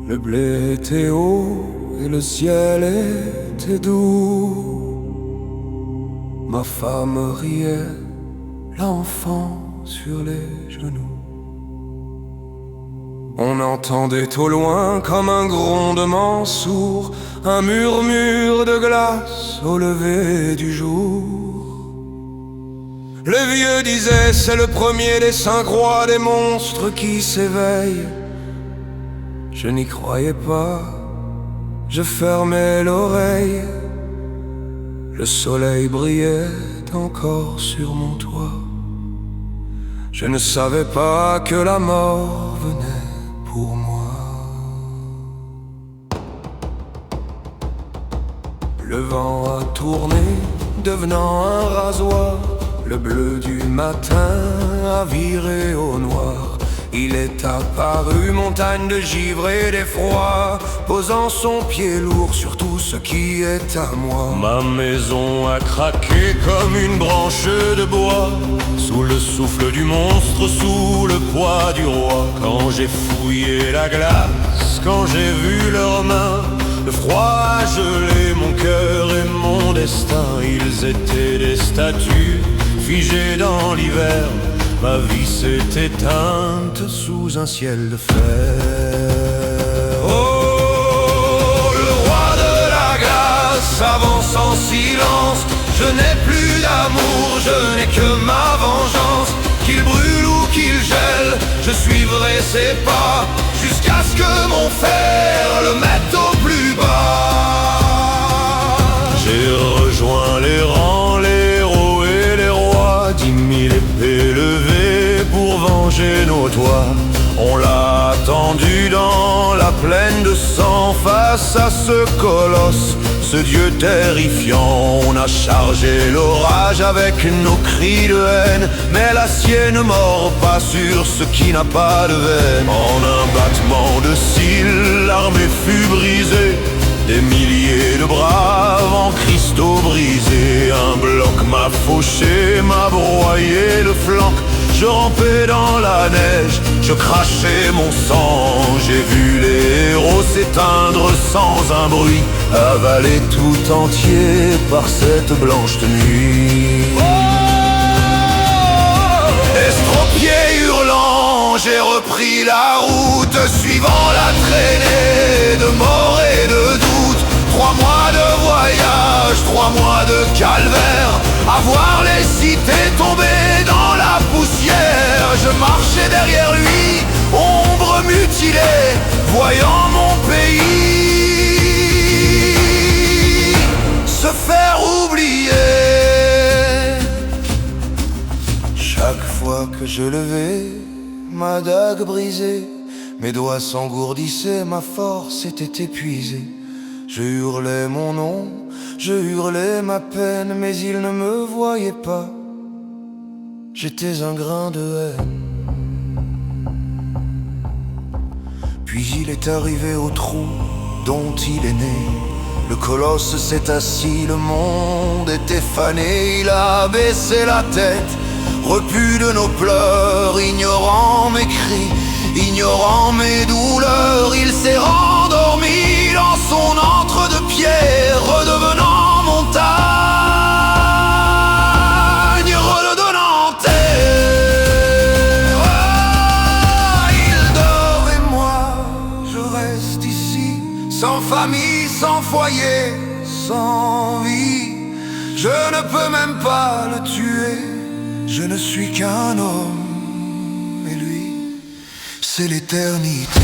Le blé était haut et le ciel était doux. Ma femme riait, l'enfant sur les genoux. On entendait au loin comme un grondement sourd, un murmure de glace au lever du jour. Le vieux disait c'est le premier des cinq rois des monstres qui s'éveille. Je n'y croyais pas, je fermais l'oreille. Le soleil brillait encore sur mon toit. Je ne savais pas que la mort venait pour moi. Le vent a tourné, devenant un rasoir. Le bleu du matin a viré au noir. Il est apparu, montagne de givre et d'effroi, posant son pied lourd sur tout ce qui est à moi. Ma maison a craqué comme une branche de bois, sous le souffle du monstre, sous le poids du roi. Quand j'ai fouillé la glace, quand j'ai vu leurs mains, le froid a gelé mon cœur et mon destin. Ils étaient des statues figées dans l'hiver. Ma vie s'est éteinte sous un ciel de fer. Oh, le roi de la glace avance en silence. Je n'ai plus d'amour, je n'ai que ma vengeance. Qu'il brûle ou qu'il gèle, je suivrai ses pas, jusqu'à ce que mon fer le mette au plus bas. J'ai rejoint les rangs, les héros et les rois, 10 000 épées levées pour venger nos toits. On l'a attendu dans la plaine de sang, face à ce colosse, ce dieu terrifiant. On a chargé l'orage avec nos cris de haine, mais l'acier ne mord pas sur ce qui n'a pas de veine. En un battement de cils, l'armée fut brisée, des milliers de braves en cristaux brisés. Un bloc m'a fauché, m'a broyé le flanc. Je rampais dans la neige, je crachais mon sang. J'ai vu les héros s'éteindre sans un bruit, avalés tout entier par cette blanche nuit. Estropié hurlant, j'ai repris la route, suivant la traînée de mort et de doute. 3 mois de voyage, 3 mois de calvaire, à voir les cités tomber dans la poussière. Je marchais derrière lui, ombre mutilée, voyant mon pays se faire oublier. Chaque fois que je levais ma dague brisée, mes doigts s'engourdissaient, ma force était épuisée. Je hurlais mon nom, je hurlais ma peine, mais ils ne me voyaient pas. J'étais un grain de haine. Puis il est arrivé au trou dont il est né. Le colosse s'est assis, le monde était fané. Il a baissé la tête, repu de nos pleurs, ignorant mes cris, ignorant mes douleurs. Il s'est rendormi dans son antre de pierre, redevenant montagne, redonnant terre. Il dort et moi, je reste ici, sans famille, sans foyer, sans vie. Je ne peux même pas le tuer, je ne suis qu'un homme, et lui, c'est l'éternité.